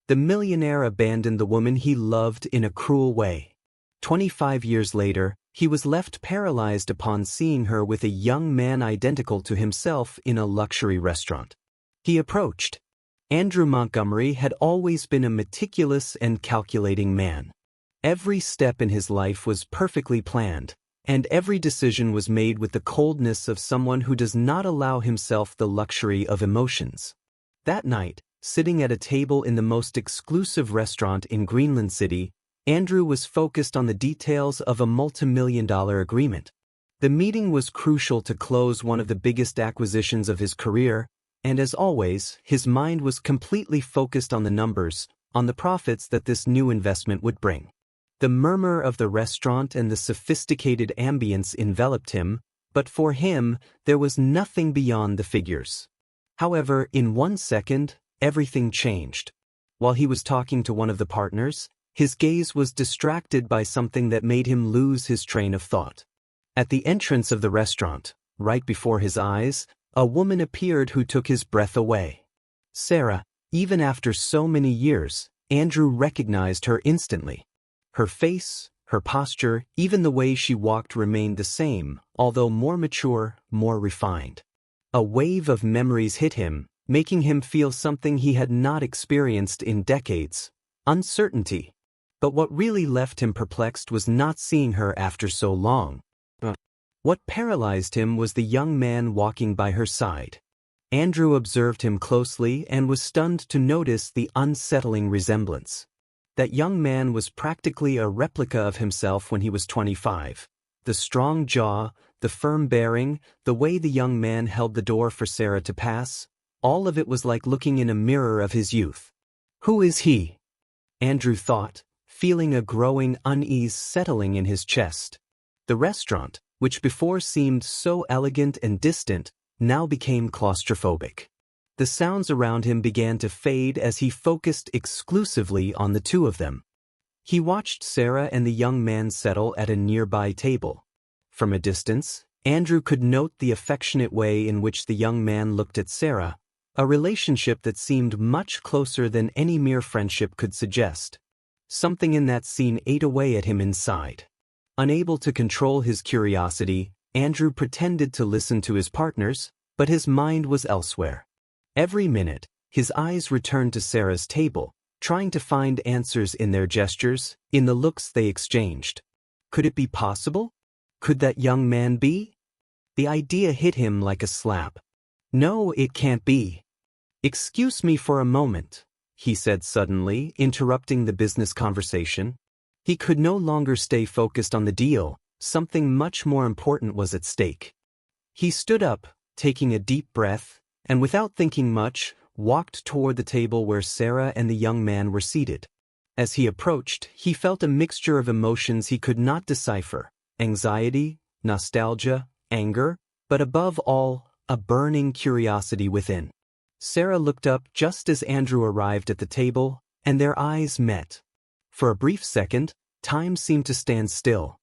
The millionaire abandoned the woman he loved in a cruel way. 25 years later, he was left paralyzed upon seeing her with a young man identical to himself in a luxury restaurant. He approached. Andrew Montgomery had always been a meticulous and calculating man. Every step in his life was perfectly planned, and every decision was made with the coldness of someone who does not allow himself the luxury of emotions. That night, sitting at a table in the most exclusive restaurant in Greenland City, Andrew was focused on the details of a multimillion-dollar agreement. The meeting was crucial to close one of the biggest acquisitions of his career, and as always, his mind was completely focused on the numbers, on the profits that this new investment would bring. The murmur of the restaurant and the sophisticated ambience enveloped him, but for him, there was nothing beyond the figures. However, in 1 second, everything changed. While he was talking to one of the partners, his gaze was distracted by something that made him lose his train of thought. At the entrance of the restaurant, right before his eyes, a woman appeared who took his breath away. Sarah. Even after so many years, Andrew recognized her instantly. Her face, her posture, even the way she walked remained the same, although more mature, more refined. A wave of memories hit him, making him feel something he had not experienced in decades: uncertainty. But what really left him perplexed was not seeing her after so long. What paralyzed him was the young man walking by her side. Andrew observed him closely and was stunned to notice the unsettling resemblance. That young man was practically a replica of himself when he was 25. The strong jaw, the firm bearing, the way the young man held the door for Sarah to pass, all of it was like looking in a mirror of his youth. Who is he? Andrew thought, feeling a growing unease settling in his chest. The restaurant, which before seemed so elegant and distant, now became claustrophobic. The sounds around him began to fade as he focused exclusively on the two of them. He watched Sarah and the young man settle at a nearby table. From a distance, Andrew could note the affectionate way in which the young man looked at Sarah, a relationship that seemed much closer than any mere friendship could suggest. Something in that scene ate away at him inside. Unable to control his curiosity, Andrew pretended to listen to his partners, but his mind was elsewhere. Every minute, his eyes returned to Sarah's table, trying to find answers in their gestures, in the looks they exchanged. Could it be possible? Could that young man be? The idea hit him like a slap. No, it can't be. Excuse me for a moment, he said suddenly, interrupting the business conversation. He could no longer stay focused on the deal. Something much more important was at stake. He stood up, taking a deep breath, and without thinking much, walked toward the table where Sarah and the young man were seated. As he approached, he felt a mixture of emotions he could not decipher: anxiety, nostalgia, anger, but above all, a burning curiosity within. Sarah looked up just as Andrew arrived at the table, and their eyes met. For a brief second, time seemed to stand still.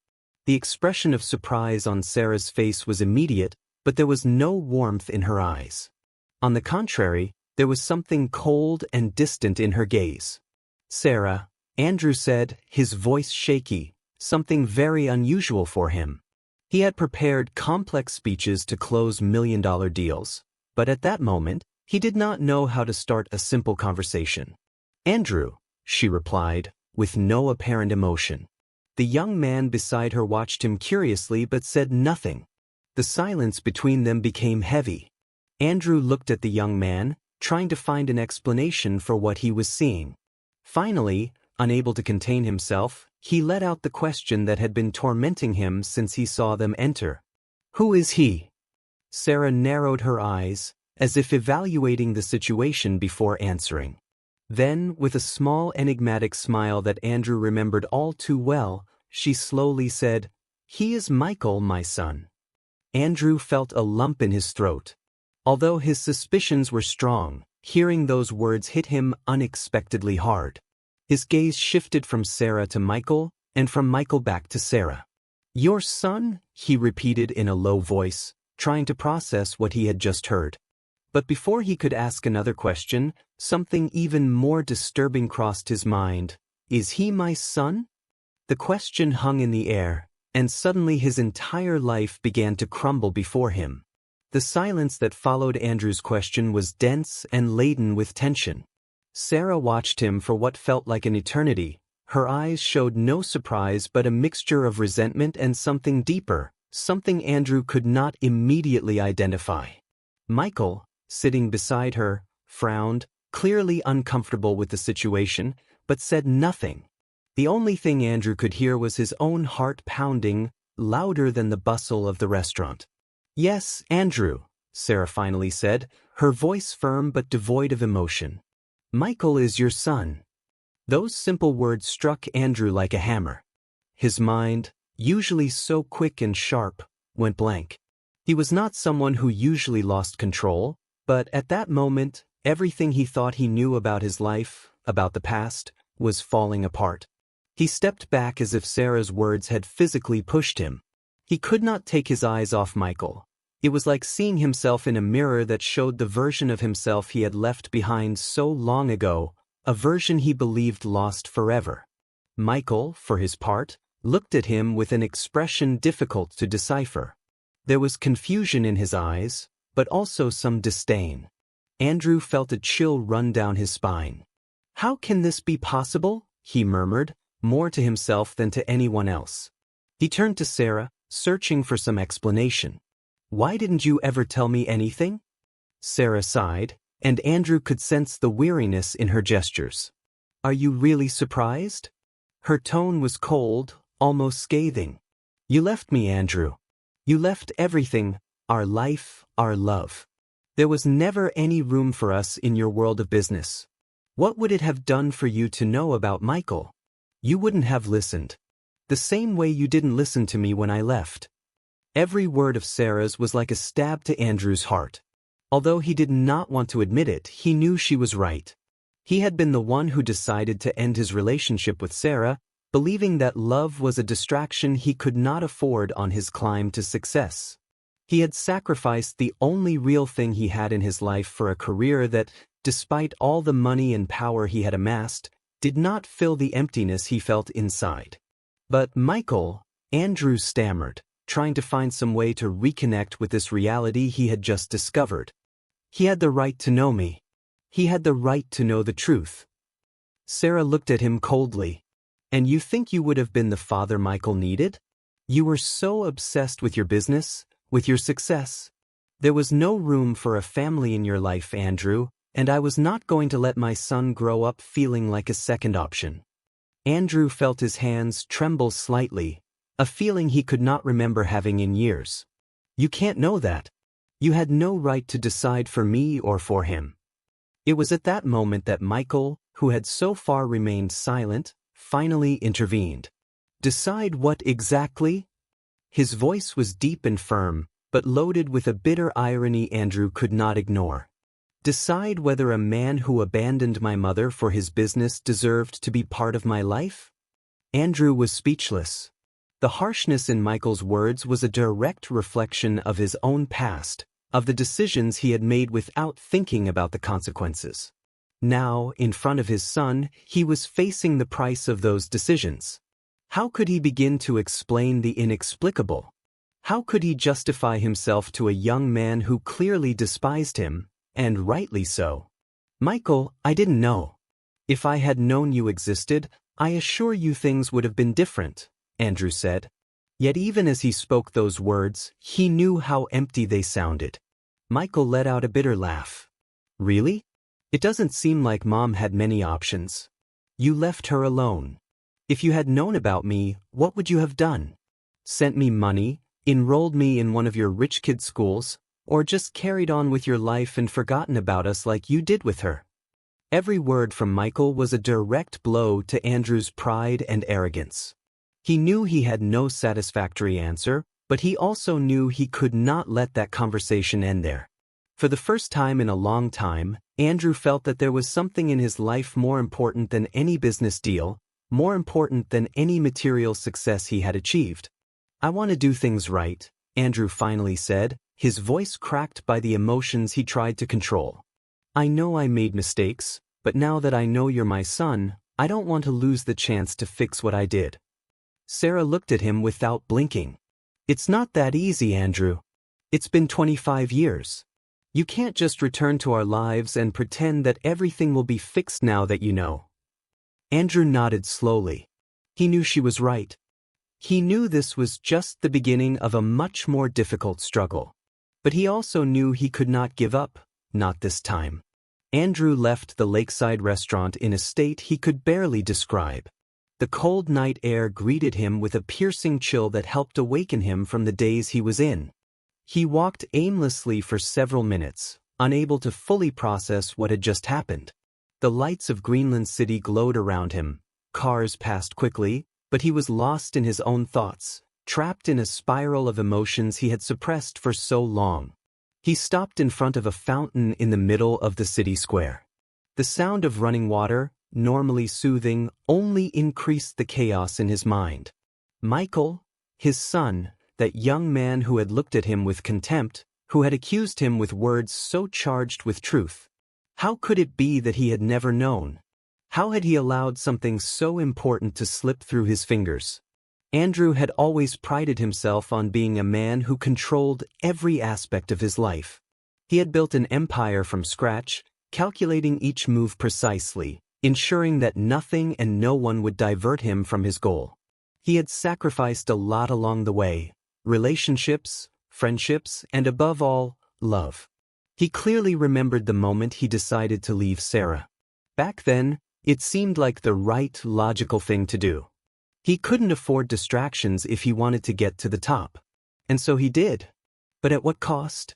The expression of surprise on Sarah's face was immediate, but there was no warmth in her eyes. On the contrary, there was something cold and distant in her gaze. Sarah, Andrew said, his voice shaky, something very unusual for him. He had prepared complex speeches to close million-dollar deals, but at that moment, he did not know how to start a simple conversation. Andrew, she replied, with no apparent emotion. The young man beside her watched him curiously but said nothing. The silence between them became heavy. Andrew looked at the young man, trying to find an explanation for what he was seeing. Finally, unable to contain himself, he let out the question that had been tormenting him since he saw them enter. Who is he? Sarah narrowed her eyes, as if evaluating the situation before answering. Then, with a small enigmatic smile that Andrew remembered all too well, she slowly said, "He is Michael, my son." Andrew felt a lump in his throat. Although his suspicions were strong, hearing those words hit him unexpectedly hard. His gaze shifted from Sarah to Michael, and from Michael back to Sarah. "Your son?" he repeated in a low voice, trying to process what he had just heard. But before he could ask another question, something even more disturbing crossed his mind. Is he my son? The question hung in the air, and suddenly his entire life began to crumble before him. The silence that followed Andrew's question was dense and laden with tension. Sarah watched him for what felt like an eternity. Her eyes showed no surprise but a mixture of resentment and something deeper, something Andrew could not immediately identify. Michael, sitting beside her, frowned, clearly uncomfortable with the situation, but said nothing. The only thing Andrew could hear was his own heart pounding, louder than the bustle of the restaurant. "Yes, Andrew," Sarah finally said, her voice firm but devoid of emotion. "Michael is your son." Those simple words struck Andrew like a hammer. His mind, usually so quick and sharp, went blank. He was not someone who usually lost control, but at that moment, everything he thought he knew about his life, about the past, was falling apart. He stepped back as if Sarah's words had physically pushed him. He could not take his eyes off Michael. It was like seeing himself in a mirror that showed the version of himself he had left behind so long ago, a version he believed lost forever. Michael, for his part, looked at him with an expression difficult to decipher. There was confusion in his eyes, but also some disdain. Andrew felt a chill run down his spine. "How can this be possible?" he murmured, more to himself than to anyone else. He turned to Sarah, searching for some explanation. "Why didn't you ever tell me anything?" Sarah sighed, and Andrew could sense the weariness in her gestures. "Are you really surprised?" Her tone was cold, almost scathing. "You left me, Andrew. You left everything, our life, our love. There was never any room for us in your world of business. What would it have done for you to know about Michael? You wouldn't have listened. The same way you didn't listen to me when I left." Every word of Sarah's was like a stab to Andrew's heart. Although he did not want to admit it, he knew she was right. He had been the one who decided to end his relationship with Sarah, believing that love was a distraction he could not afford on his climb to success. He had sacrificed the only real thing he had in his life for a career that, despite all the money and power he had amassed, did not fill the emptiness he felt inside. "But Michael," Andrew stammered, trying to find some way to reconnect with this reality he had just discovered. "He had the right to know me. He had the right to know the truth." Sarah looked at him coldly. "And you think you would have been the father Michael needed? You were so obsessed with your business, with your success. There was no room for a family in your life, Andrew, and I was not going to let my son grow up feeling like a second option." Andrew felt his hands tremble slightly, a feeling he could not remember having in years. "You can't know that. You had no right to decide for me or for him." It was at that moment that Michael, who had so far remained silent, finally intervened. "Decide what exactly?" His voice was deep and firm, but loaded with a bitter irony Andrew could not ignore. "Decide whether a man who abandoned my mother for his business deserved to be part of my life?" Andrew was speechless. The harshness in Michael's words was a direct reflection of his own past, of the decisions he had made without thinking about the consequences. Now, in front of his son, he was facing the price of those decisions. How could he begin to explain the inexplicable? How could he justify himself to a young man who clearly despised him, and rightly so? "Michael, I didn't know. If I had known you existed, I assure you things would have been different," Andrew said. Yet even as he spoke those words, he knew how empty they sounded. Michael let out a bitter laugh. "Really? It doesn't seem like Mom had many options. You left her alone. If you had known about me, what would you have done? Sent me money, enrolled me in one of your rich kid schools, or just carried on with your life and forgotten about us like you did with her?" Every word from Michael was a direct blow to Andrew's pride and arrogance. He knew he had no satisfactory answer, but he also knew he could not let that conversation end there. For the first time in a long time, Andrew felt that there was something in his life more important than any business deal, more important than any material success he had achieved. "I want to do things right," Andrew finally said, his voice cracked by the emotions he tried to control. "I know I made mistakes, but now that I know you're my son, I don't want to lose the chance to fix what I did." Sarah looked at him without blinking. "It's not that easy, Andrew. It's been 25 years. You can't just return to our lives and pretend that everything will be fixed now that you know." Andrew nodded slowly. He knew she was right. He knew this was just the beginning of a much more difficult struggle. But he also knew he could not give up, not this time. Andrew left the lakeside restaurant in a state he could barely describe. The cold night air greeted him with a piercing chill that helped awaken him from the daze he was in. He walked aimlessly for several minutes, unable to fully process what had just happened. The lights of Greenland City glowed around him. Cars passed quickly, but he was lost in his own thoughts, trapped in a spiral of emotions he had suppressed for so long. He stopped in front of a fountain in the middle of the city square. The sound of running water, normally soothing, only increased the chaos in his mind. Michael, his son, that young man who had looked at him with contempt, who had accused him with words so charged with truth. How could it be that he had never known? How had he allowed something so important to slip through his fingers? Andrew had always prided himself on being a man who controlled every aspect of his life. He had built an empire from scratch, calculating each move precisely, ensuring that nothing and no one would divert him from his goal. He had sacrificed a lot along the way: relationships, friendships, and above all, love. He clearly remembered the moment he decided to leave Sarah. Back then, it seemed like the right, logical thing to do. He couldn't afford distractions if he wanted to get to the top. And so he did. But at what cost?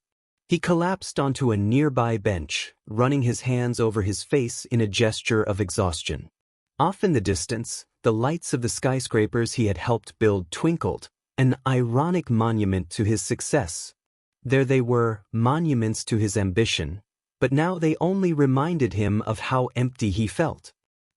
He collapsed onto a nearby bench, running his hands over his face in a gesture of exhaustion. Off in the distance, the lights of the skyscrapers he had helped build twinkled, an ironic monument to his success. There they were, monuments to his ambition, but now they only reminded him of how empty he felt.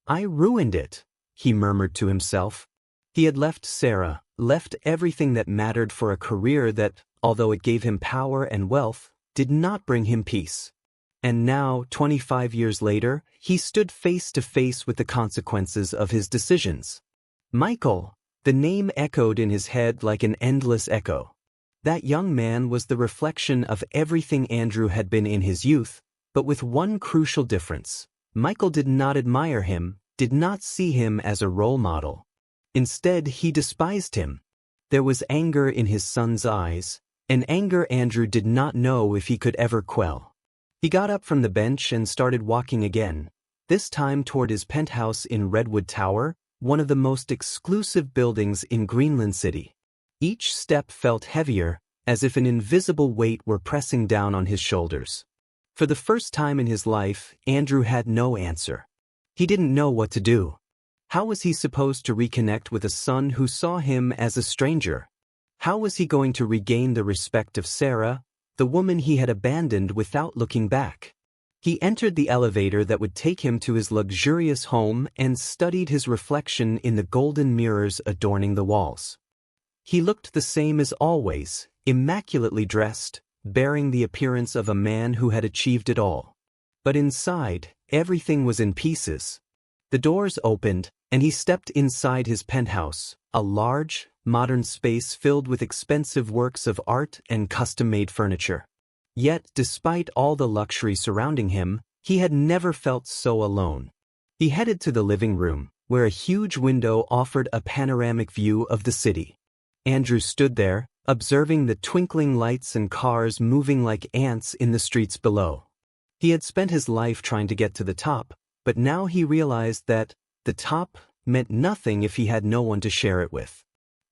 "I ruined it," he murmured to himself. He had left Sarah, left everything that mattered for a career that, although it gave him power and wealth, did not bring him peace. And now, 25 years later, he stood face to face with the consequences of his decisions. Michael, the name echoed in his head like an endless echo. That young man was the reflection of everything Andrew had been in his youth, but with one crucial difference. Michael did not admire him, did not see him as a role model. Instead, he despised him. There was anger in his son's eyes, an anger Andrew did not know if he could ever quell. He got up from the bench and started walking again, this time toward his penthouse in Redwood Tower, one of the most exclusive buildings in Greenland City. Each step felt heavier, as if an invisible weight were pressing down on his shoulders. For the first time in his life, Andrew had no answer. He didn't know what to do. How was he supposed to reconnect with a son who saw him as a stranger? How was he going to regain the respect of Sarah, the woman he had abandoned without looking back? He entered the elevator that would take him to his luxurious home and studied his reflection in the golden mirrors adorning the walls. He looked the same as always, immaculately dressed, bearing the appearance of a man who had achieved it all. But inside, everything was in pieces. The doors opened, and he stepped inside his penthouse, a large, modern space filled with expensive works of art and custom-made furniture. Yet, despite all the luxury surrounding him, he had never felt so alone. He headed to the living room, where a huge window offered a panoramic view of the city. Andrew stood there, observing the twinkling lights and cars moving like ants in the streets below. He had spent his life trying to get to the top, but now he realized that the top meant nothing if he had no one to share it with.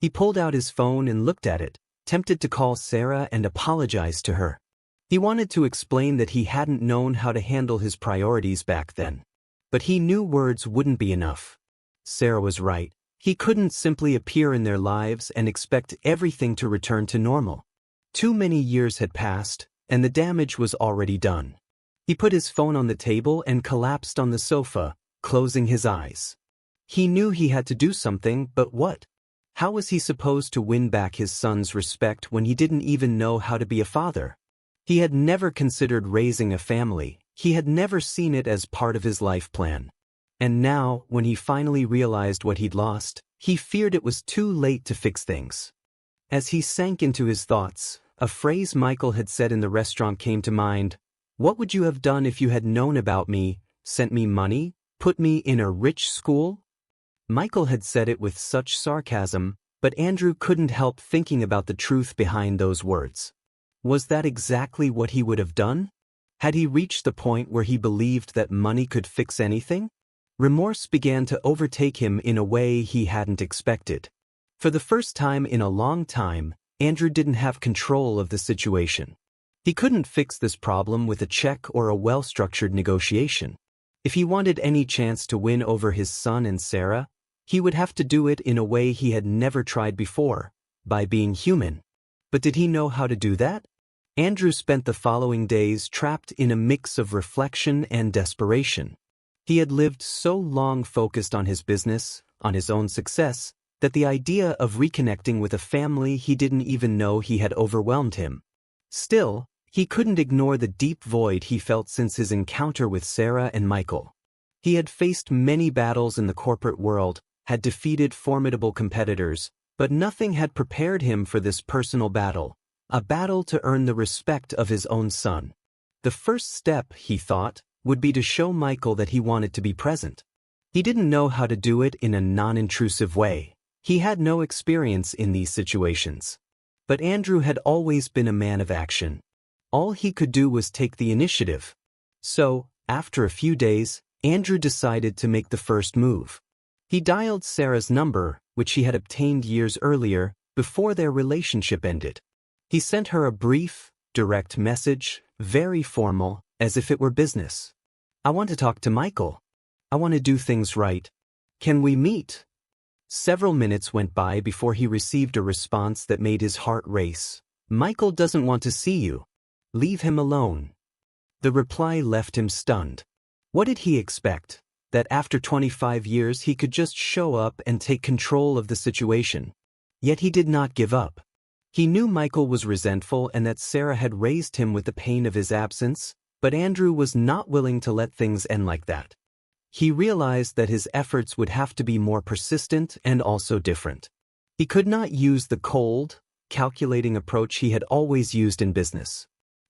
He pulled out his phone and looked at it, tempted to call Sarah and apologize to her. He wanted to explain that he hadn't known how to handle his priorities back then. But he knew words wouldn't be enough. Sarah was right. He couldn't simply appear in their lives and expect everything to return to normal. Too many years had passed, and the damage was already done. He put his phone on the table and collapsed on the sofa, closing his eyes. He knew he had to do something, but what? How was he supposed to win back his son's respect when he didn't even know how to be a father? He had never considered raising a family, he had never seen it as part of his life plan. And now, when he finally realized what he'd lost, he feared it was too late to fix things. As he sank into his thoughts, a phrase Michael had said in the restaurant came to mind. "What would you have done if you had known about me, sent me money, put me in a rich school?" Michael had said it with such sarcasm, but Andrew couldn't help thinking about the truth behind those words. Was that exactly what he would have done? Had he reached the point where he believed that money could fix anything? Remorse began to overtake him in a way he hadn't expected. For the first time in a long time, Andrew didn't have control of the situation. He couldn't fix this problem with a check or a well-structured negotiation. If he wanted any chance to win over his son and Sarah, he would have to do it in a way he had never tried before, by being human. But did he know how to do that? Andrew spent the following days trapped in a mix of reflection and desperation. He had lived so long focused on his business, on his own success, that the idea of reconnecting with a family he didn't even know he had overwhelmed him. Still, he couldn't ignore the deep void he felt since his encounter with Sarah and Michael. He had faced many battles in the corporate world, had defeated formidable competitors, but nothing had prepared him for this personal battle, a battle to earn the respect of his own son. The first step, he thought, would be to show Michael that he wanted to be present. He didn't know how to do it in a non-intrusive way. He had no experience in these situations. But Andrew had always been a man of action. All he could do was take the initiative. So, after a few days, Andrew decided to make the first move. He dialed Sarah's number, which he had obtained years earlier, before their relationship ended. He sent her a brief, direct message, very formal, as if it were business. "I want to talk to Michael. I want to do things right. Can we meet?" Several minutes went by before he received a response that made his heart race. "Michael doesn't want to see you. Leave him alone." The reply left him stunned. What did he expect? That after 25 years he could just show up and take control of the situation? Yet he did not give up. He knew Michael was resentful and that Sarah had raised him with the pain of his absence, but Andrew was not willing to let things end like that. He realized that his efforts would have to be more persistent and also different. He could not use the cold, calculating approach he had always used in business.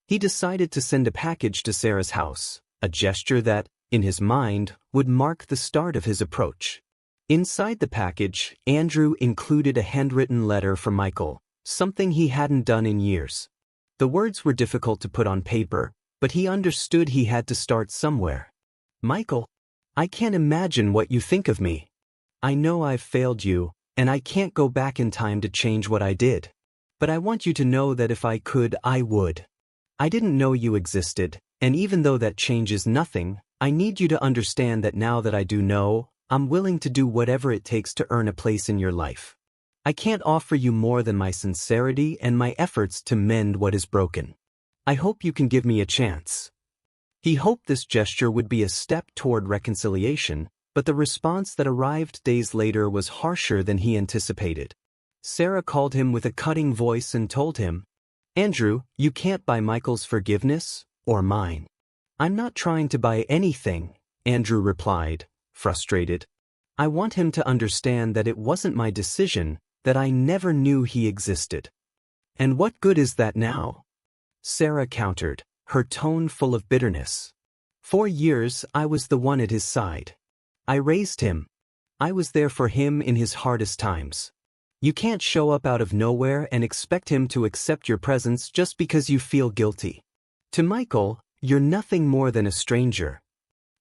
He decided to send a package to Sarah's house, a gesture that, in his mind, would mark the start of his approach. Inside the package, Andrew included a handwritten letter from Michael, something he hadn't done in years. The words were difficult to put on paper, but he understood he had to start somewhere. "Michael, I can't imagine what you think of me. I know I've failed you, and I can't go back in time to change what I did. But I want you to know that if I could, I would. I didn't know you existed, and even though that changes nothing, I need you to understand that now that I do know, I'm willing to do whatever it takes to earn a place in your life. I can't offer you more than my sincerity and my efforts to mend what is broken. I hope you can give me a chance." He hoped this gesture would be a step toward reconciliation, but the response that arrived days later was harsher than he anticipated. Sarah called him with a cutting voice and told him, "Andrew, you can't buy Michael's forgiveness, or mine." "I'm not trying to buy anything," Andrew replied, frustrated. "I want him to understand that it wasn't my decision, that I never knew he existed." "And what good is that now?" Sarah countered, her tone full of bitterness. "For years I was the one at his side. I raised him. I was there for him in his hardest times. You can't show up out of nowhere and expect him to accept your presence just because you feel guilty. To Michael, you're nothing more than a stranger."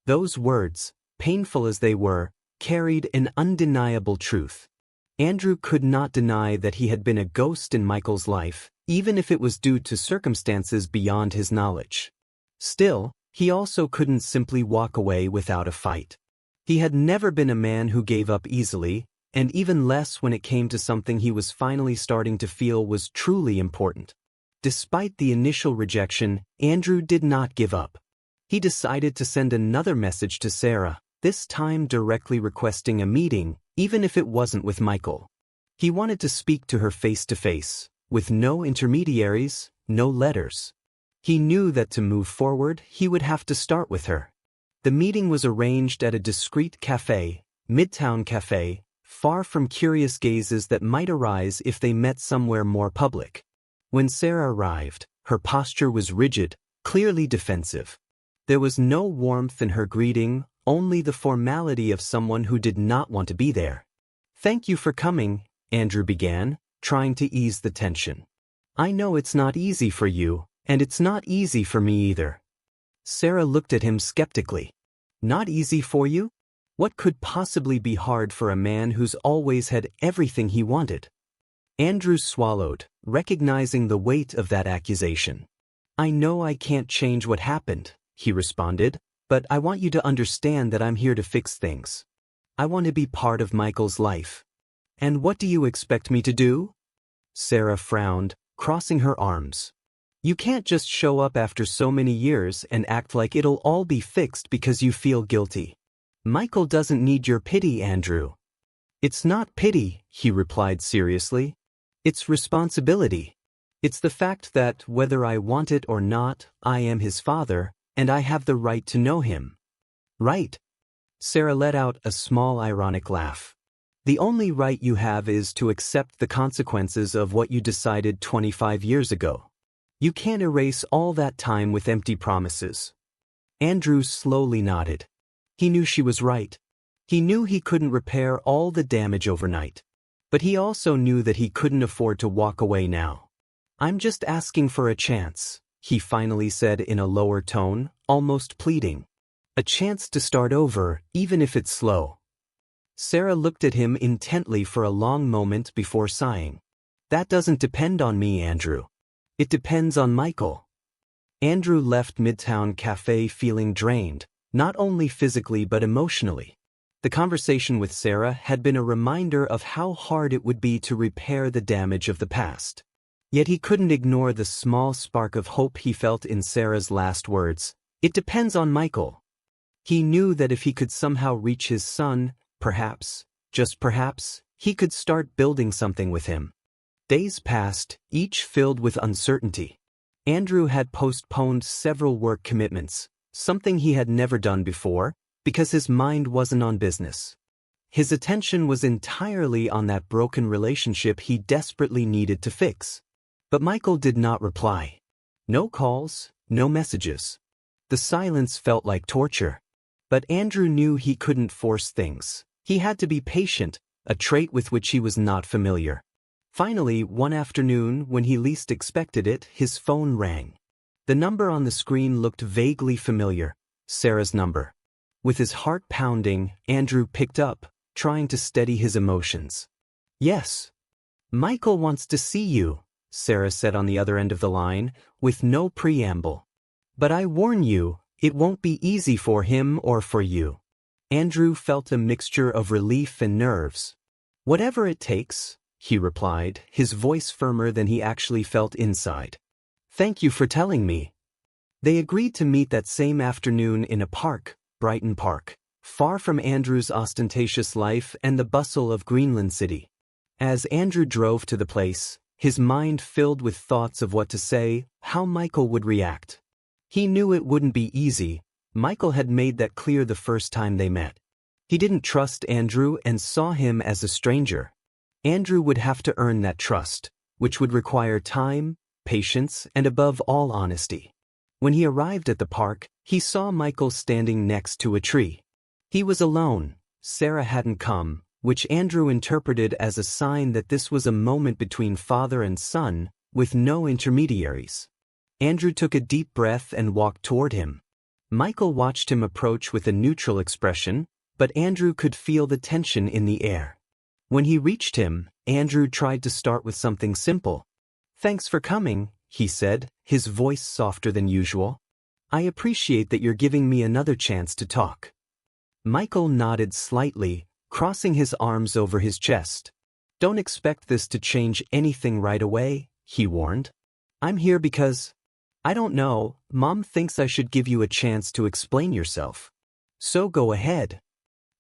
Those words, painful as they were, carried an undeniable truth. Andrew could not deny that he had been a ghost in Michael's life, even if it was due to circumstances beyond his knowledge. Still, he also couldn't simply walk away without a fight. He had never been a man who gave up easily, and even less when it came to something he was finally starting to feel was truly important. Despite the initial rejection, Andrew did not give up. He decided to send another message to Sarah, this time directly requesting a meeting, even if it wasn't with Michael. He wanted to speak to her face to face, with no intermediaries, no letters. He knew that to move forward, he would have to start with her. The meeting was arranged at a discreet cafe, Midtown Cafe, far from curious gazes that might arise if they met somewhere more public. When Sarah arrived, her posture was rigid, clearly defensive. There was no warmth in her greeting, only the formality of someone who did not want to be there. "Thank you for coming," Andrew began, trying to ease the tension. "I know it's not easy for you, and it's not easy for me either." Sarah looked at him skeptically. "Not easy for you? What could possibly be hard for a man who's always had everything he wanted?" Andrew swallowed, recognizing the weight of that accusation. "I know I can't change what happened," he responded, "but I want you to understand that I'm here to fix things. I want to be part of Michael's life." "And what do you expect me to do?" Sarah frowned, crossing her arms. "You can't just show up after so many years and act like it'll all be fixed because you feel guilty. Michael doesn't need your pity, Andrew." "It's not pity," he replied seriously. "It's responsibility. It's the fact that, whether I want it or not, I am his father, and I have the right to know him." "Right?" Sarah let out a small ironic laugh. "The only right you have is to accept the consequences of what you decided 25 years ago. You can't erase all that time with empty promises." Andrew slowly nodded. He knew she was right. He knew he couldn't repair all the damage overnight. But he also knew that he couldn't afford to walk away now. "I'm just asking for a chance," he finally said in a lower tone, almost pleading. "A chance to start over, even if it's slow." Sarah looked at him intently for a long moment before sighing. "That doesn't depend on me, Andrew. It depends on Michael." Andrew left Midtown Cafe feeling drained, not only physically but emotionally. The conversation with Sarah had been a reminder of how hard it would be to repair the damage of the past. Yet he couldn't ignore the small spark of hope he felt in Sarah's last words. "It depends on Michael." He knew that if he could somehow reach his son, perhaps, just perhaps, he could start building something with him. Days passed, each filled with uncertainty. Andrew had postponed several work commitments, something he had never done before, because his mind wasn't on business. His attention was entirely on that broken relationship he desperately needed to fix. But Michael did not reply. No calls, no messages. The silence felt like torture. But Andrew knew he couldn't force things. He had to be patient, a trait with which he was not familiar. Finally, one afternoon, when he least expected it, his phone rang. The number on the screen looked vaguely familiar, Sarah's number. With his heart pounding, Andrew picked up, trying to steady his emotions. "Yes. Michael wants to see you," Sarah said on the other end of the line, with no preamble. "But I warn you, it won't be easy for him or for you." Andrew felt a mixture of relief and nerves. "Whatever it takes," he replied, his voice firmer than he actually felt inside. "Thank you for telling me." They agreed to meet that same afternoon in a park, Brighton Park, far from Andrew's ostentatious life and the bustle of Greenland City. As Andrew drove to the place, his mind filled with thoughts of what to say, how Michael would react. He knew it wouldn't be easy. Michael had made that clear the first time they met. He didn't trust Andrew and saw him as a stranger. Andrew would have to earn that trust, which would require time, patience, and above all honesty. When he arrived at the park, he saw Michael standing next to a tree. He was alone. Sarah hadn't come, which Andrew interpreted as a sign that this was a moment between father and son, with no intermediaries. Andrew took a deep breath and walked toward him. Michael watched him approach with a neutral expression, but Andrew could feel the tension in the air. When he reached him, Andrew tried to start with something simple. "Thanks for coming," he said, his voice softer than usual. "I appreciate that you're giving me another chance to talk." Michael nodded slightly, crossing his arms over his chest. "Don't expect this to change anything right away," he warned. "I'm here because, I don't know, Mom thinks I should give you a chance to explain yourself. So go ahead."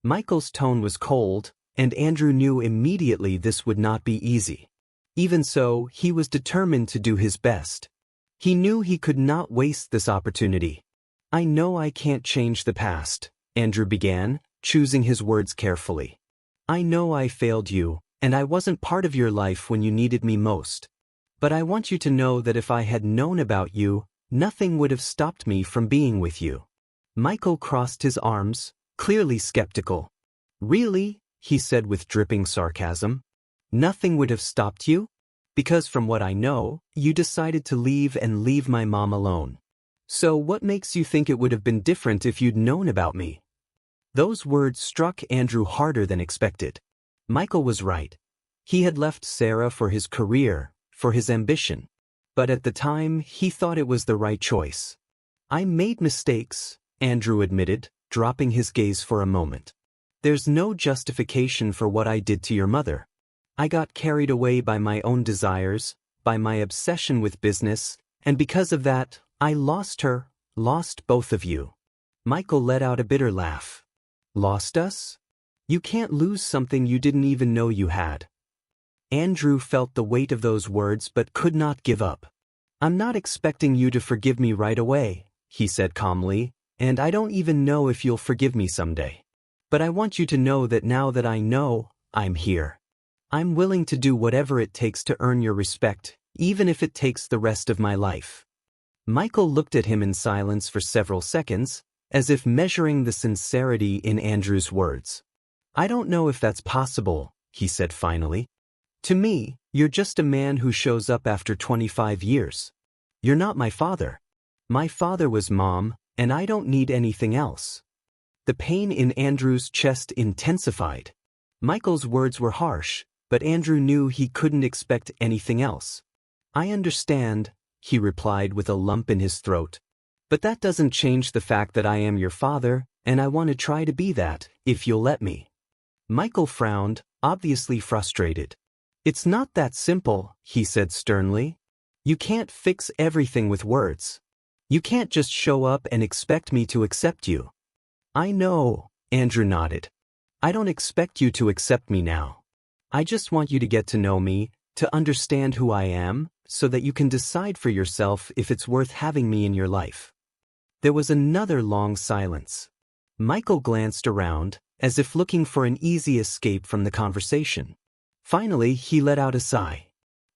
Michael's tone was cold, and Andrew knew immediately this would not be easy. Even so, he was determined to do his best. He knew he could not waste this opportunity. "I know I can't change the past," Andrew began, choosing his words carefully. "I know I failed you, and I wasn't part of your life when you needed me most. But I want you to know that if I had known about you, nothing would have stopped me from being with you." Michael crossed his arms, clearly skeptical. "Really?" he said with dripping sarcasm. "Nothing would have stopped you? Because from what I know, you decided to leave and leave my mom alone. So what makes you think it would have been different if you'd known about me?" Those words struck Andrew harder than expected. Michael was right. He had left Sarah for his career, for his ambition. But at the time, he thought it was the right choice. "I made mistakes," Andrew admitted, dropping his gaze for a moment. "There's no justification for what I did to your mother. I got carried away by my own desires, by my obsession with business, and because of that, I lost her, lost both of you." Michael let out a bitter laugh. "Lost us? You can't lose something you didn't even know you had." Andrew felt the weight of those words but could not give up. "I'm not expecting you to forgive me right away," he said calmly, "and I don't even know if you'll forgive me someday. But I want you to know that now that I know, I'm here. I'm willing to do whatever it takes to earn your respect, even if it takes the rest of my life." Michael looked at him in silence for several seconds, as if measuring the sincerity in Andrew's words. "I don't know if that's possible," he said finally. "To me, you're just a man who shows up after 25 years. You're not my father. My father was Mom, and I don't need anything else." The pain in Andrew's chest intensified. Michael's words were harsh, but Andrew knew he couldn't expect anything else. "I understand," he replied with a lump in his throat. "But that doesn't change the fact that I am your father, and I want to try to be that, if you'll let me." Michael frowned, obviously frustrated. "It's not that simple," he said sternly. "You can't fix everything with words. You can't just show up and expect me to accept you." "I know," Andrew nodded. "I don't expect you to accept me now. I just want you to get to know me, to understand who I am, so that you can decide for yourself if it's worth having me in your life." There was another long silence. Michael glanced around, as if looking for an easy escape from the conversation. Finally, he let out a sigh.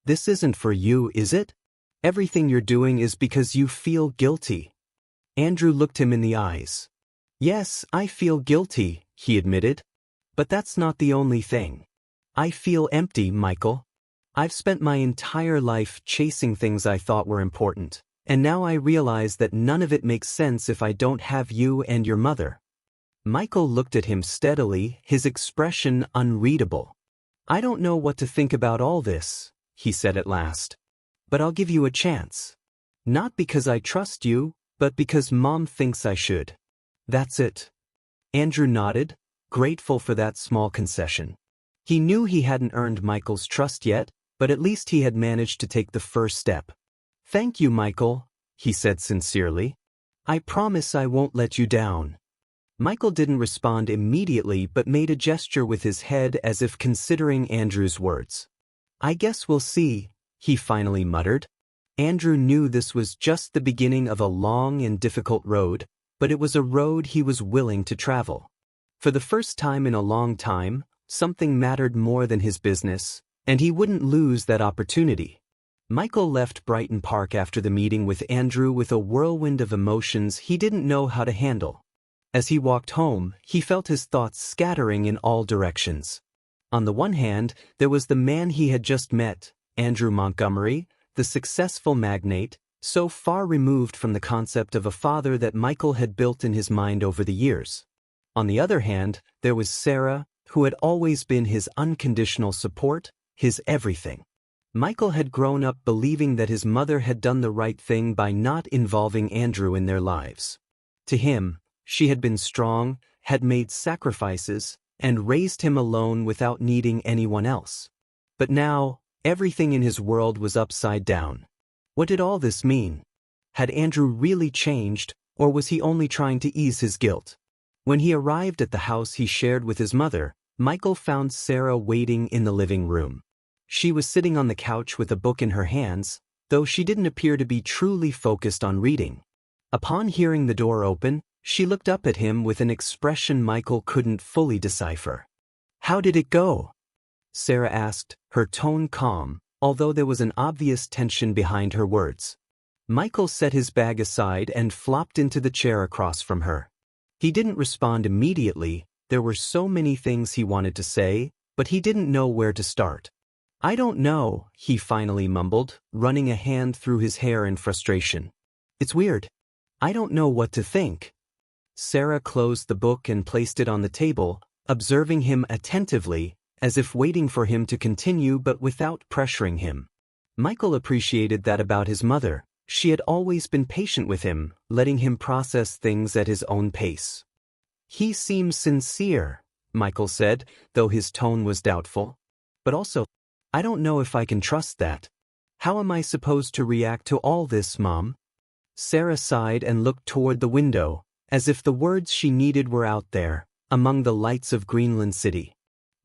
"This isn't for you, is it? Everything you're doing is because you feel guilty." Andrew looked him in the eyes. "Yes, I feel guilty," he admitted. "But that's not the only thing. I feel empty, Michael. I've spent my entire life chasing things I thought were important, and now I realize that none of it makes sense if I don't have you and your mother." Michael looked at him steadily, his expression unreadable. "I don't know what to think about all this," he said at last. "But I'll give you a chance. Not because I trust you, but because Mom thinks I should. That's it." Andrew nodded, grateful for that small concession. He knew he hadn't earned Michael's trust yet, but at least he had managed to take the first step. "Thank you, Michael," he said sincerely. "I promise I won't let you down." Michael didn't respond immediately but made a gesture with his head as if considering Andrew's words. "I guess we'll see," he finally muttered. Andrew knew this was just the beginning of a long and difficult road, but it was a road he was willing to travel. For the first time in a long time, something mattered more than his business, and he wouldn't lose that opportunity. Michael left Brighton Park after the meeting with Andrew with a whirlwind of emotions he didn't know how to handle. As he walked home, he felt his thoughts scattering in all directions. On the one hand, there was the man he had just met, Andrew Montgomery, the successful magnate, so far removed from the concept of a father that Michael had built in his mind over the years. On the other hand, there was Sarah, who had always been his unconditional support, his everything. Michael had grown up believing that his mother had done the right thing by not involving Andrew in their lives. To him, she had been strong, had made sacrifices, and raised him alone without needing anyone else. But now, everything in his world was upside down. What did all this mean? Had Andrew really changed, or was he only trying to ease his guilt? When he arrived at the house he shared with his mother, Michael found Sarah waiting in the living room. She was sitting on the couch with a book in her hands, though she didn't appear to be truly focused on reading. Upon hearing the door open, she looked up at him with an expression Michael couldn't fully decipher. "How did it go?" Sarah asked, her tone calm, although there was an obvious tension behind her words. Michael set his bag aside and flopped into the chair across from her. He didn't respond immediately. There were so many things he wanted to say, but he didn't know where to start. "I don't know," he finally mumbled, running a hand through his hair in frustration. "It's weird. I don't know what to think." Sarah closed the book and placed it on the table, observing him attentively, as if waiting for him to continue but without pressuring him. Michael appreciated that about his mother. She had always been patient with him, letting him process things at his own pace. "He seems sincere," Michael said, though his tone was doubtful. "But also, I don't know if I can trust that. How am I supposed to react to all this, Mom?" Sarah sighed and looked toward the window, as if the words she needed were out there, among the lights of Greenland City.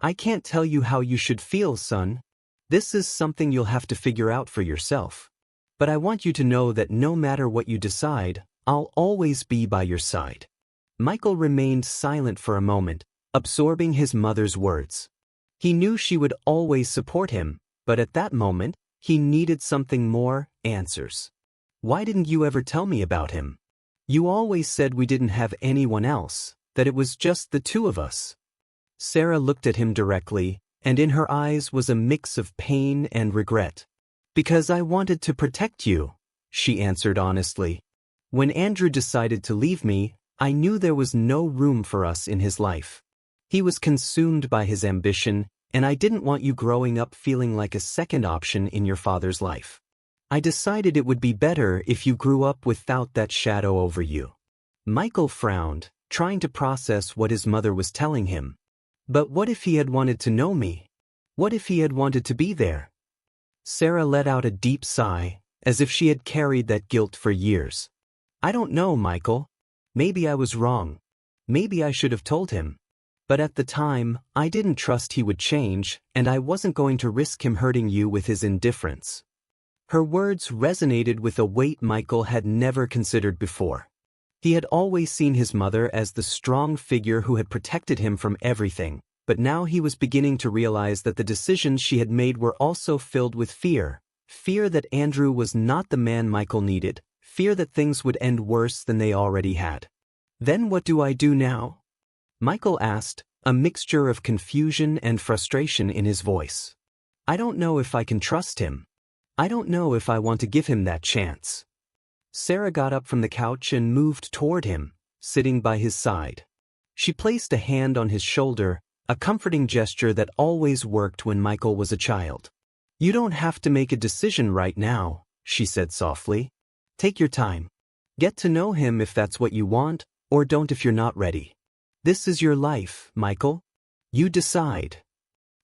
"I can't tell you how you should feel, son. This is something you'll have to figure out for yourself. But I want you to know that no matter what you decide, I'll always be by your side." Michael remained silent for a moment, absorbing his mother's words. He knew she would always support him, but at that moment, he needed something more: answers. "Why didn't you ever tell me about him? You always said we didn't have anyone else, that it was just the two of us." Sarah looked at him directly, and in her eyes was a mix of pain and regret. "Because I wanted to protect you," she answered honestly. "When Andrew decided to leave me, I knew there was no room for us in his life. He was consumed by his ambition, and I didn't want you growing up feeling like a second option in your father's life. I decided it would be better if you grew up without that shadow over you." Michael frowned, trying to process what his mother was telling him. But what if he had wanted to know me? What if he had wanted to be there? Sarah let out a deep sigh, as if she had carried that guilt for years. "I don't know, Michael. Maybe I was wrong. Maybe I should have told him. But at the time, I didn't trust he would change, and I wasn't going to risk him hurting you with his indifference." Her words resonated with a weight Michael had never considered before. He had always seen his mother as the strong figure who had protected him from everything, but now he was beginning to realize that the decisions she had made were also filled with fear. Fear that Andrew was not the man Michael needed, fear that things would end worse than they already had. "Then what do I do now?" Michael asked, a mixture of confusion and frustration in his voice. "I don't know if I can trust him. I don't know if I want to give him that chance." Sarah got up from the couch and moved toward him, sitting by his side. She placed a hand on his shoulder, a comforting gesture that always worked when Michael was a child. "You don't have to make a decision right now," she said softly. "Take your time. Get to know him if that's what you want, or don't if you're not ready. This is your life, Michael. You decide."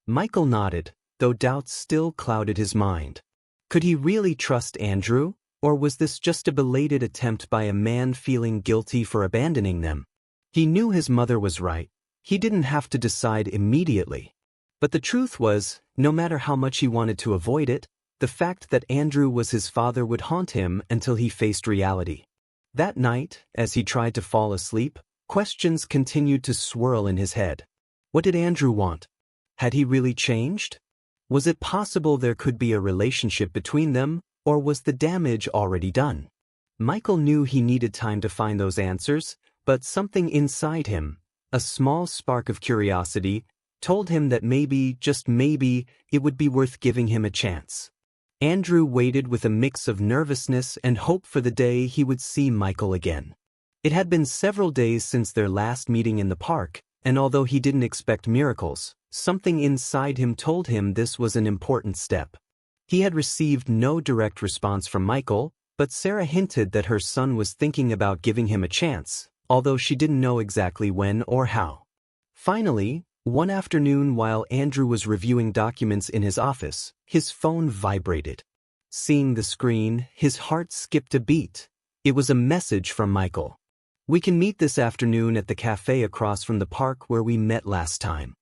Michael nodded, though doubts still clouded his mind. Could he really trust Andrew, or was this just a belated attempt by a man feeling guilty for abandoning them? He knew his mother was right. He didn't have to decide immediately. But the truth was, no matter how much he wanted to avoid it, the fact that Andrew was his father would haunt him until he faced reality. That night, as he tried to fall asleep, questions continued to swirl in his head. What did Andrew want? Had he really changed? Was it possible there could be a relationship between them, or was the damage already done? Michael knew he needed time to find those answers, but something inside him, a small spark of curiosity, told him that maybe, just maybe, it would be worth giving him a chance. Andrew waited with a mix of nervousness and hope for the day he would see Michael again. It had been several days since their last meeting in the park, and although he didn't expect miracles, something inside him told him this was an important step. He had received no direct response from Michael, but Sarah hinted that her son was thinking about giving him a chance, although she didn't know exactly when or how. Finally, one afternoon while Andrew was reviewing documents in his office, his phone vibrated. Seeing the screen, his heart skipped a beat. It was a message from Michael. "We can meet this afternoon at the cafe across from the park where we met last time."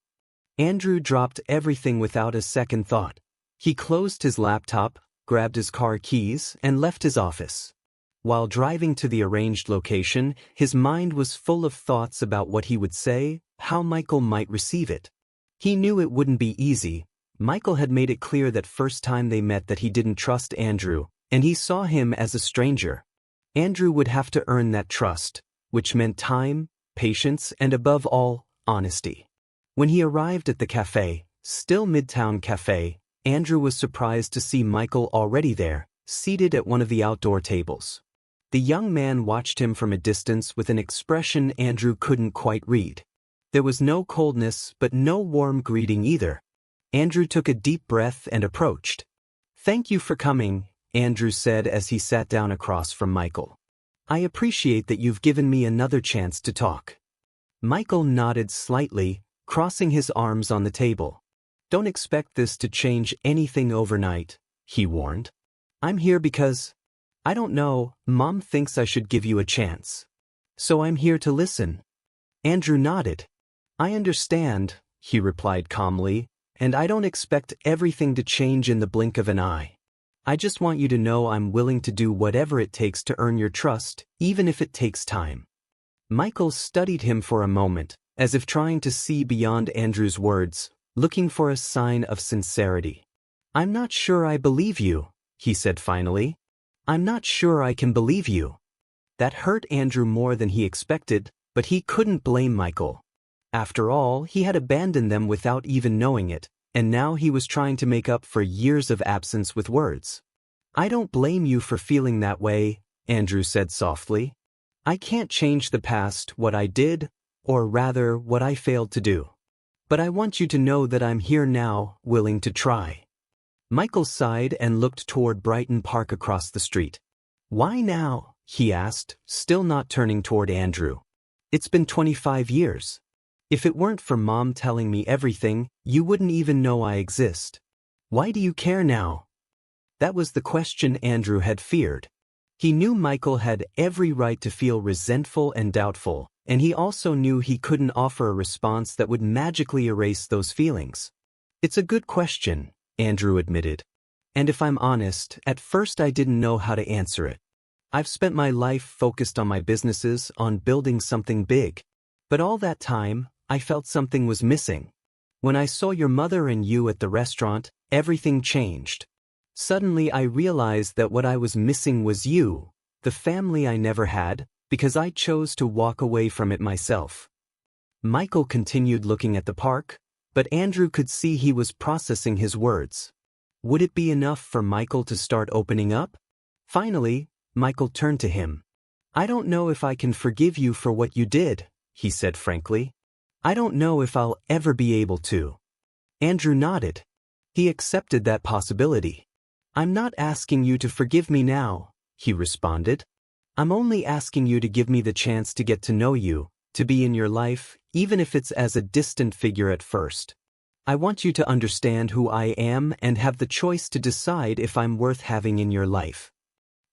Andrew dropped everything without a second thought. He closed his laptop, grabbed his car keys, and left his office. While driving to the arranged location, his mind was full of thoughts about what he would say, how Michael might receive it. He knew it wouldn't be easy. Michael had made it clear that first time they met that he didn't trust Andrew, and he saw him as a stranger. Andrew would have to earn that trust, which meant time, patience, and above all, honesty. When he arrived at the cafe, still Midtown Cafe, Andrew was surprised to see Michael already there, seated at one of the outdoor tables. The young man watched him from a distance with an expression Andrew couldn't quite read. There was no coldness, but no warm greeting either. Andrew took a deep breath and approached. "Thank you for coming," Andrew said as he sat down across from Michael. "I appreciate that you've given me another chance to talk." Michael nodded slightly, crossing his arms on the table. "Don't expect this to change anything overnight," he warned. "I'm here because, I don't know, Mom thinks I should give you a chance. So I'm here to listen." Andrew nodded. "I understand," he replied calmly, "and I don't expect everything to change in the blink of an eye. I just want you to know I'm willing to do whatever it takes to earn your trust, even if it takes time." Michael studied him for a moment, as if trying to see beyond Andrew's words, looking for a sign of sincerity. "I'm not sure I believe you," he said finally. "I'm not sure I can believe you." That hurt Andrew more than he expected, but he couldn't blame Michael. After all, he had abandoned them without even knowing it, and now he was trying to make up for years of absence with words. "I don't blame you for feeling that way," Andrew said softly. "I can't change the past, what I did, or rather, what I failed to do. But I want you to know that I'm here now, willing to try." Michael sighed and looked toward Brighton Park across the street. "Why now?" he asked, still not turning toward Andrew. "It's been 25 years. If it weren't for Mom telling me everything, you wouldn't even know I exist. Why do you care now?" That was the question Andrew had feared. He knew Michael had every right to feel resentful and doubtful, and he also knew he couldn't offer a response that would magically erase those feelings. "It's a good question," Andrew admitted. "And if I'm honest, at first I didn't know how to answer it. I've spent my life focused on my businesses, on building something big. But all that time, I felt something was missing. When I saw your mother and you at the restaurant, everything changed. Suddenly I realized that what I was missing was you, the family I never had, because I chose to walk away from it myself." Michael continued looking at the park, but Andrew could see he was processing his words. Would it be enough for Michael to start opening up? Finally, Michael turned to him. "I don't know if I can forgive you for what you did," he said frankly. "I don't know if I'll ever be able to." Andrew nodded. He accepted that possibility. "I'm not asking you to forgive me now," he responded. "I'm only asking you to give me the chance to get to know you, to be in your life, even if it's as a distant figure at first. I want you to understand who I am and have the choice to decide if I'm worth having in your life."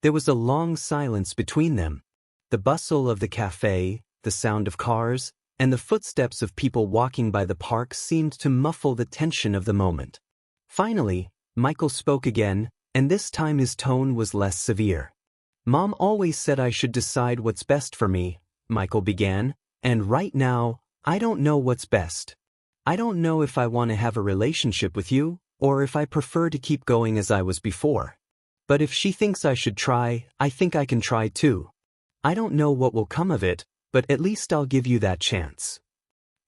There was a long silence between them. The bustle of the cafe, the sound of cars, and the footsteps of people walking by the park seemed to muffle the tension of the moment. Finally, Michael spoke again, and this time his tone was less severe. "Mom always said I should decide what's best for me," Michael began, "and right now, I don't know what's best. I don't know if I want to have a relationship with you, or if I prefer to keep going as I was before. But if she thinks I should try, I think I can try too. I don't know what will come of it, but at least I'll give you that chance."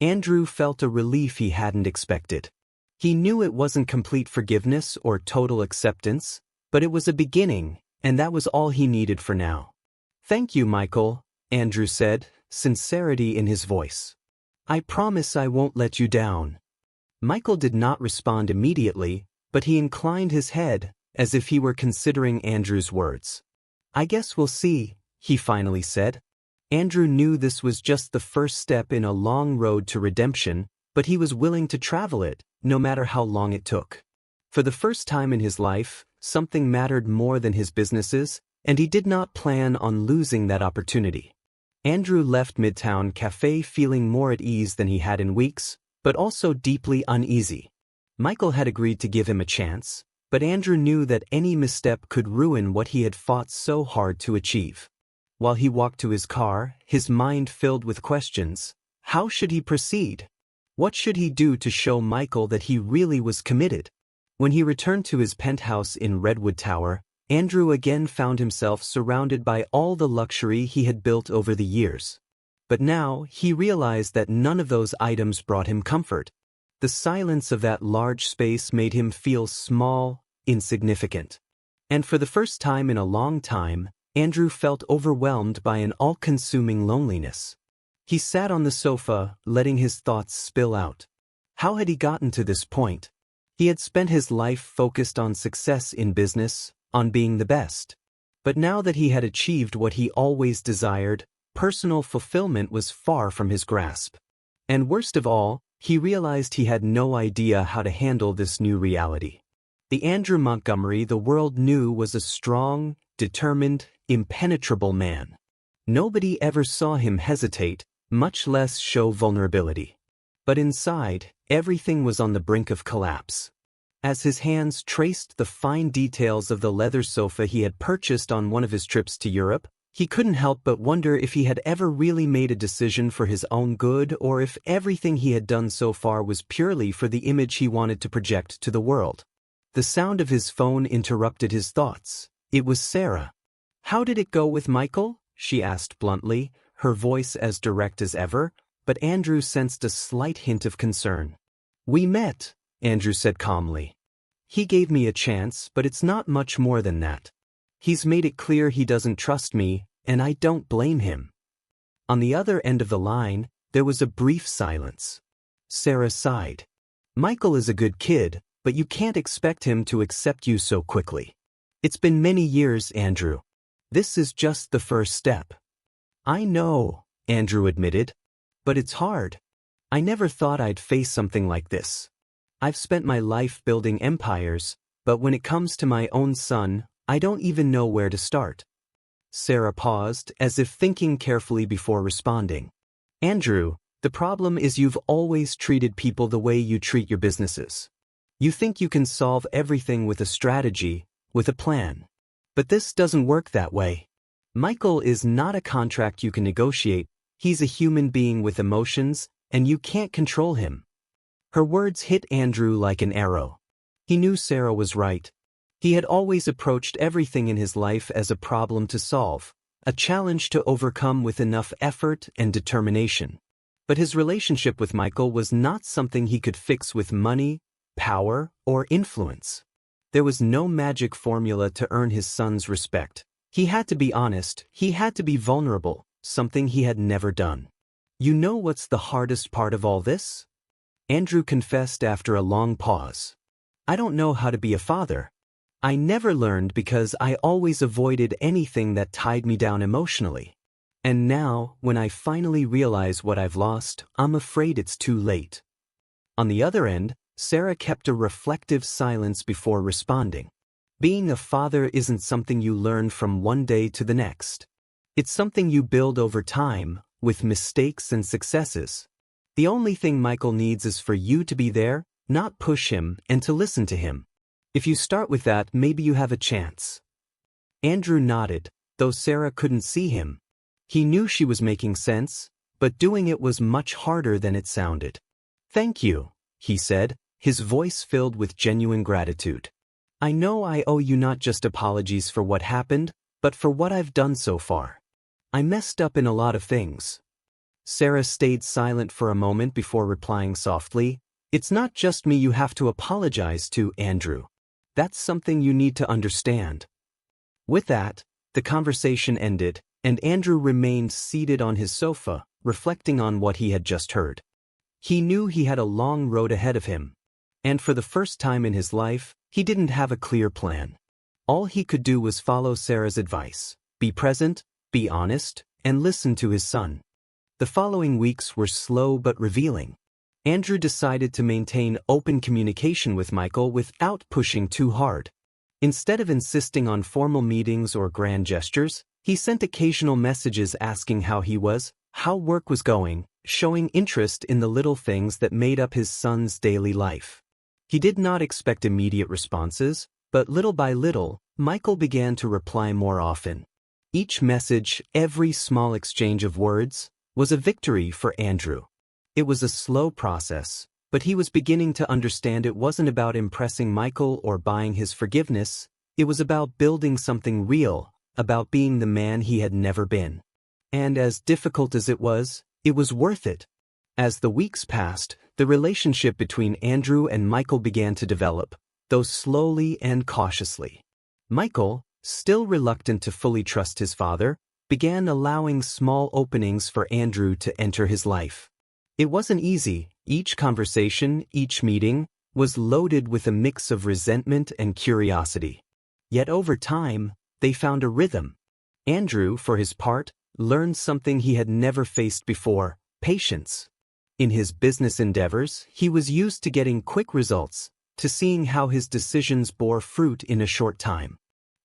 Andrew felt a relief he hadn't expected. He knew it wasn't complete forgiveness or total acceptance, but it was a beginning, and that was all he needed for now. "Thank you, Michael," Andrew said, sincerity in his voice. "I promise I won't let you down." Michael did not respond immediately, but he inclined his head, as if he were considering Andrew's words. "I guess we'll see," he finally said. Andrew knew this was just the first step in a long road to redemption, but he was willing to travel it, no matter how long it took. For the first time in his life, something mattered more than his businesses, and he did not plan on losing that opportunity. Andrew left Midtown Cafe feeling more at ease than he had in weeks, but also deeply uneasy. Michael had agreed to give him a chance, but Andrew knew that any misstep could ruin what he had fought so hard to achieve. While he walked to his car, his mind filled with questions. How should he proceed? What should he do to show Michael that he really was committed? When he returned to his penthouse in Redwood Tower, Andrew again found himself surrounded by all the luxury he had built over the years. But now, he realized that none of those items brought him comfort. The silence of that large space made him feel small, insignificant. And for the first time in a long time, Andrew felt overwhelmed by an all-consuming loneliness. He sat on the sofa, letting his thoughts spill out. How had he gotten to this point? He had spent his life focused on success in business, on being the best. But now that he had achieved what he always desired, personal fulfillment was far from his grasp. And worst of all, he realized he had no idea how to handle this new reality. The Andrew Montgomery the world knew was a strong, determined, impenetrable man. Nobody ever saw him hesitate, much less show vulnerability. But inside, everything was on the brink of collapse. As his hands traced the fine details of the leather sofa he had purchased on one of his trips to Europe, he couldn't help but wonder if he had ever really made a decision for his own good or if everything he had done so far was purely for the image he wanted to project to the world. The sound of his phone interrupted his thoughts. It was Sarah. "How did it go with Michael?" she asked bluntly, her voice as direct as ever, but Andrew sensed a slight hint of concern. "We met," Andrew said calmly. "He gave me a chance, but it's not much more than that. He's made it clear he doesn't trust me, and I don't blame him." On the other end of the line, there was a brief silence. Sarah sighed. "Michael is a good kid, but you can't expect him to accept you so quickly. It's been many years, Andrew. This is just the first step." "I know," Andrew admitted, "but it's hard. I never thought I'd face something like this. I've spent my life building empires, but when it comes to my own son, I don't even know where to start." Sarah paused, as if thinking carefully before responding. "Andrew, the problem is you've always treated people the way you treat your businesses. You think you can solve everything with a strategy, with a plan. But this doesn't work that way. Michael is not a contract you can negotiate. He's a human being with emotions, and you can't control him." Her words hit Andrew like an arrow. He knew Sarah was right. He had always approached everything in his life as a problem to solve, a challenge to overcome with enough effort and determination. But his relationship with Michael was not something he could fix with money, power, or influence. There was no magic formula to earn his son's respect. He had to be honest, he had to be vulnerable, something he had never done. "You know what's the hardest part of all this?" Andrew confessed after a long pause. "I don't know how to be a father. I never learned because I always avoided anything that tied me down emotionally. And now, when I finally realize what I've lost, I'm afraid it's too late." On the other end, Sarah kept a reflective silence before responding. Being a father isn't something you learn from one day to the next. It's something you build over time, with mistakes and successes. The only thing Michael needs is for you to be there, not push him, and to listen to him. If you start with that, maybe you have a chance. Andrew nodded, though Sarah couldn't see him. He knew she was making sense, but doing it was much harder than it sounded. "Thank you," he said, his voice filled with genuine gratitude. "I know I owe you not just apologies for what happened, but for what I've done so far. I messed up in a lot of things." Sarah stayed silent for a moment before replying softly, "It's not just me you have to apologize to, Andrew. That's something you need to understand." With that, the conversation ended, and Andrew remained seated on his sofa, reflecting on what he had just heard. He knew he had a long road ahead of him. And for the first time in his life, he didn't have a clear plan. All he could do was follow Sarah's advice: be present, be honest, and listen to his son. The following weeks were slow but revealing. Andrew decided to maintain open communication with Michael without pushing too hard. Instead of insisting on formal meetings or grand gestures, he sent occasional messages asking how he was, how work was going, showing interest in the little things that made up his son's daily life. He did not expect immediate responses, but little by little, Michael began to reply more often. Each message, every small exchange of words, was a victory for Andrew. It was a slow process, but he was beginning to understand it wasn't about impressing Michael or buying his forgiveness. It was about building something real, about being the man he had never been. And as difficult as it was worth it. As the weeks passed, the relationship between Andrew and Michael began to develop, though slowly and cautiously. Michael, still reluctant to fully trust his father, began allowing small openings for Andrew to enter his life. It wasn't easy. Each conversation, each meeting, was loaded with a mix of resentment and curiosity. Yet over time, they found a rhythm. Andrew, for his part, learned something he had never faced before: patience. In his business endeavors, he was used to getting quick results, to seeing how his decisions bore fruit in a short time.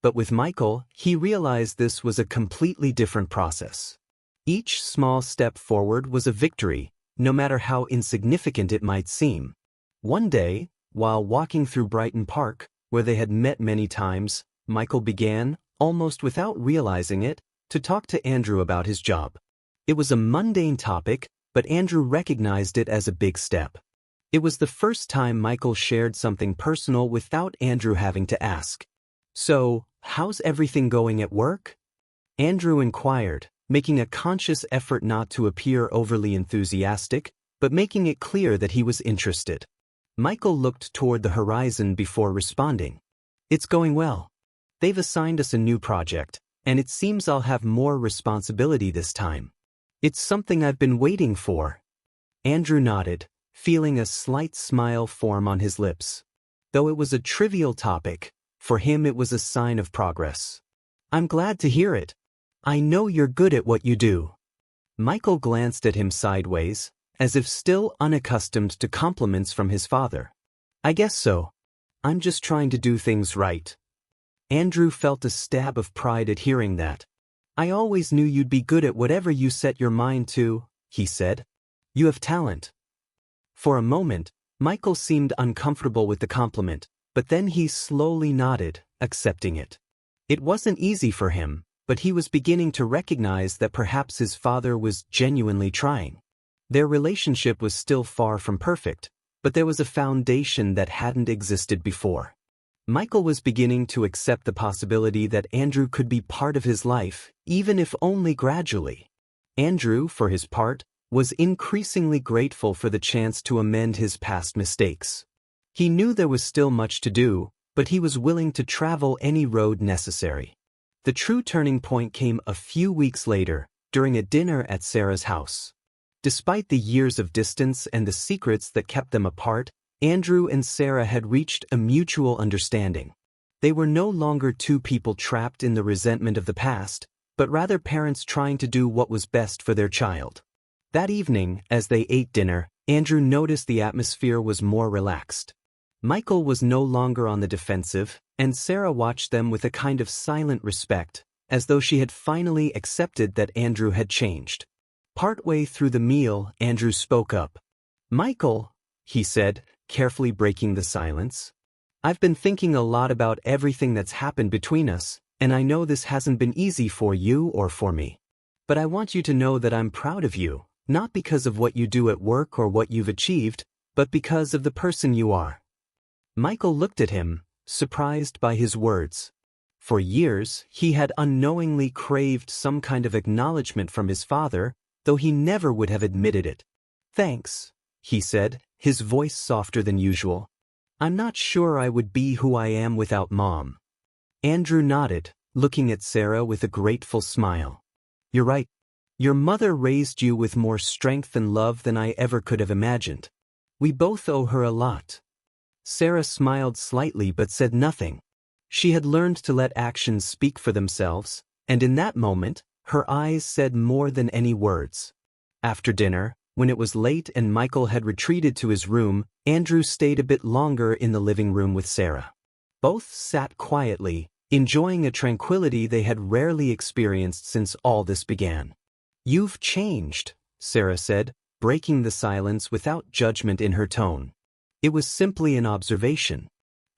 But with Michael, he realized this was a completely different process. Each small step forward was a victory, no matter how insignificant it might seem. One day, while walking through Brighton Park, where they had met many times, Michael began, almost without realizing it, to talk to Andrew about his job. It was a mundane topic, but Andrew recognized it as a big step. It was the first time Michael shared something personal without Andrew having to ask. "So, how's everything going at work?" Andrew inquired, making a conscious effort not to appear overly enthusiastic, but making it clear that he was interested. Michael looked toward the horizon before responding. "It's going well. They've assigned us a new project, and it seems I'll have more responsibility this time. It's something I've been waiting for." Andrew nodded, feeling a slight smile form on his lips. Though it was a trivial topic, for him it was a sign of progress. "I'm glad to hear it. I know you're good at what you do." Michael glanced at him sideways, as if still unaccustomed to compliments from his father. "I guess so. I'm just trying to do things right." Andrew felt a stab of pride at hearing that. "I always knew you'd be good at whatever you set your mind to," he said. "You have talent." For a moment, Michael seemed uncomfortable with the compliment, but then he slowly nodded, accepting it. It wasn't easy for him, but he was beginning to recognize that perhaps his father was genuinely trying. Their relationship was still far from perfect, but there was a foundation that hadn't existed before. Michael was beginning to accept the possibility that Andrew could be part of his life, even if only gradually. Andrew, for his part, was increasingly grateful for the chance to amend his past mistakes. He knew there was still much to do, but he was willing to travel any road necessary. The true turning point came a few weeks later, during a dinner at Sarah's house. Despite the years of distance and the secrets that kept them apart, Andrew and Sarah had reached a mutual understanding. They were no longer two people trapped in the resentment of the past, but rather parents trying to do what was best for their child. That evening, as they ate dinner, Andrew noticed the atmosphere was more relaxed. Michael was no longer on the defensive, and Sarah watched them with a kind of silent respect, as though she had finally accepted that Andrew had changed. Partway through the meal, Andrew spoke up. "Michael," he said, carefully breaking the silence, "I've been thinking a lot about everything that's happened between us, and I know this hasn't been easy for you or for me. But I want you to know that I'm proud of you, not because of what you do at work or what you've achieved, but because of the person you are." Michael looked at him, surprised by his words. For years, he had unknowingly craved some kind of acknowledgement from his father, though he never would have admitted it. "Thanks," he said, his voice softer than usual. "I'm not sure I would be who I am without Mom." Andrew nodded, looking at Sarah with a grateful smile. "You're right. Your mother raised you with more strength and love than I ever could have imagined. We both owe her a lot." Sarah smiled slightly but said nothing. She had learned to let actions speak for themselves, and in that moment, her eyes said more than any words. After dinner, when it was late and Michael had retreated to his room, Andrew stayed a bit longer in the living room with Sarah. Both sat quietly, enjoying a tranquility they had rarely experienced since all this began. "You've changed," Sarah said, breaking the silence without judgment in her tone. It was simply an observation.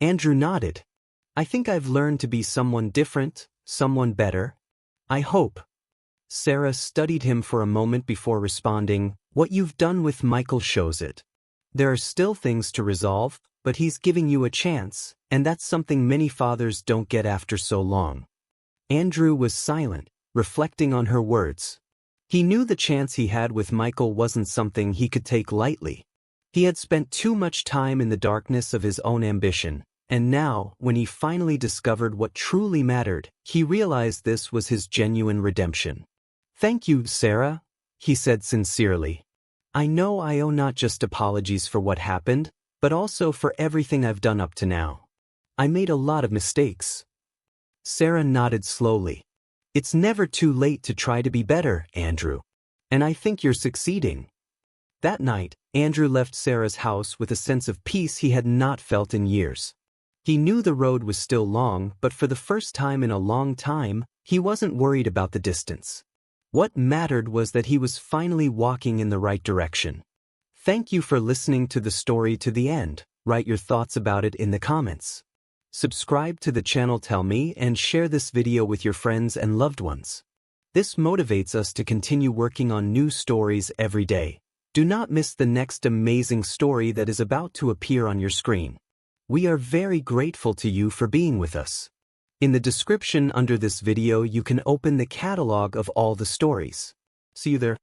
Andrew nodded. I think I've learned to be someone different, someone better. I hope. Sarah studied him for a moment before responding, what you've done with Michael shows it. There are still things to resolve, but he's giving you a chance, and that's something many fathers don't get after so long. Andrew was silent, reflecting on her words. He knew the chance he had with Michael wasn't something he could take lightly. He had spent too much time in the darkness of his own ambition, and now, when he finally discovered what truly mattered, he realized this was his genuine redemption. Thank you, Sarah, he said sincerely. I know I owe not just apologies for what happened, but also for everything I've done up to now. I made a lot of mistakes. Sarah nodded slowly. It's never too late to try to be better, Andrew. And I think you're succeeding. That night, Andrew left Sarah's house with a sense of peace he had not felt in years. He knew the road was still long, but for the first time in a long time, he wasn't worried about the distance. What mattered was that he was finally walking in the right direction. Thank you for listening to the story to the end. Write your thoughts about it in the comments. Subscribe to the channel Tell Me and share this video with your friends and loved ones. This motivates us to continue working on new stories every day. Do not miss the next amazing story that is about to appear on your screen. We are very grateful to you for being with us. In the description under this video you can open the catalog of all the stories. See you there.